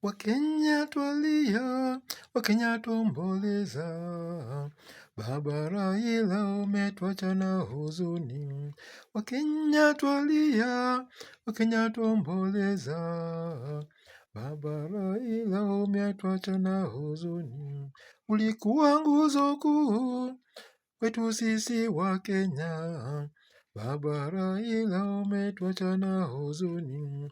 Wakenya twalia, Wakenya tuomboleza, Baba Raila umetuacha na huzuni. Wakenya twalia, Wakenya tuomboleza, Baba Raila umetuacha na huzuni. Ulikuwa nguzo kuu kwetu sisi wa Kenya, Baba Raila umetuacha na huzuni.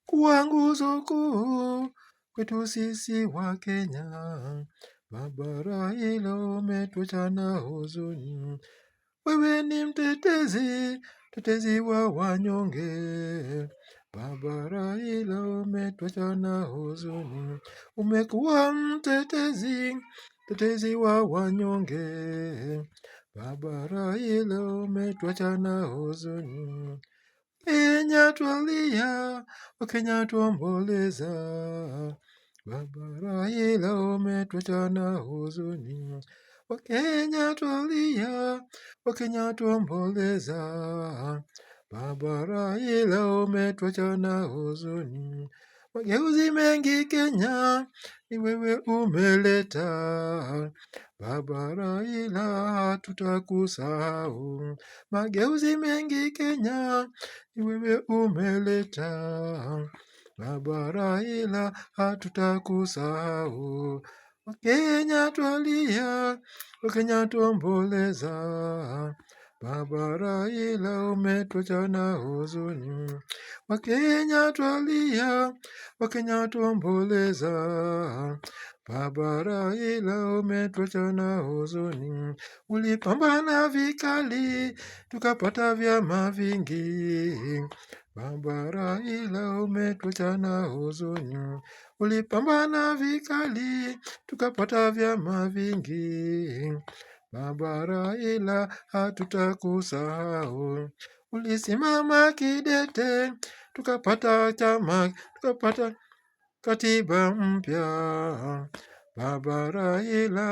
Kuwa nguzo kuu kwetu sisi wa Kenya, Baba Raila umetuacha na huzuni. Wewe ni mtetezi wa wanyonge, Baba Raila umetuacha na huzuni. Umekuwa mtetezi wa wanyonge, Baba Raila umetuacha na huzuni. Kenya twalia, Wakenya tuomboleza, Baba Raila umetuacha na huzuni. Wakenya twalia, Wakenya tuomboleza, Baba Raila umetuacha na huzuni. Mageuzi mengi Kenya ni wewe umeleta, Baba Raila hatutakusahau. Mageuzi mengi Kenya ni wewe umeleta, Baba Raila hatutakusahau. Wakenya twalia, Wakenya tuomboleza, Baba Raila umetuacha na huzuni. Wakenya twalia, Wakenya tuomboleza, Baba Raila umetuacha na huzuni. Ulipambana vikali, tukapata vyama vingi, Baba Raila umetuacha na huzuni. Ulipambana vikali, tukapata vyama vingi, Baba Raila hatutakusahau. Ulisimama kidete, tukapata katiba mpya, Baba Raila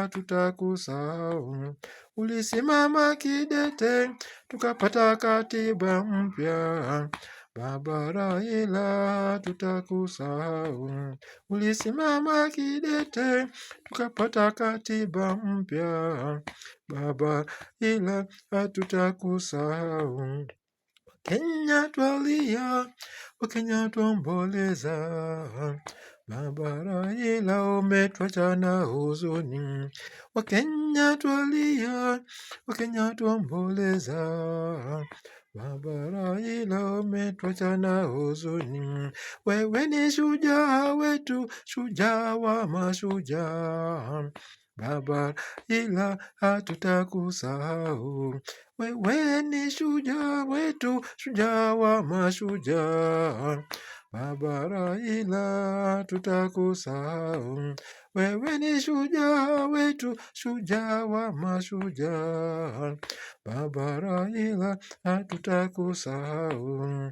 hatutakusahau. Ulisimama kidete, tukapata katiba mpya, Baba Raila hatutakusahau. Ulisimama kidete, tukapata katiba mpya, Baba Raila hatutakusahau. Wakenya twalia, Wakenya tuomboleza, Baba Raila umetuacha na huzuni. Wakenya twalia, Wakenya tuomboleza, Baba Raila umetuacha na huzuni. Wewe ni shujaa wetu, shujaa wa mashujaa, Baba Raila hatutakusahau. Wewe ni shujaa wetu, shujaa wa mashujaa, Baba Raila hatutakusahau. Wewe ni shujaa wetu, shujaa wa mashujaa, Baba Raila hatutakusahau.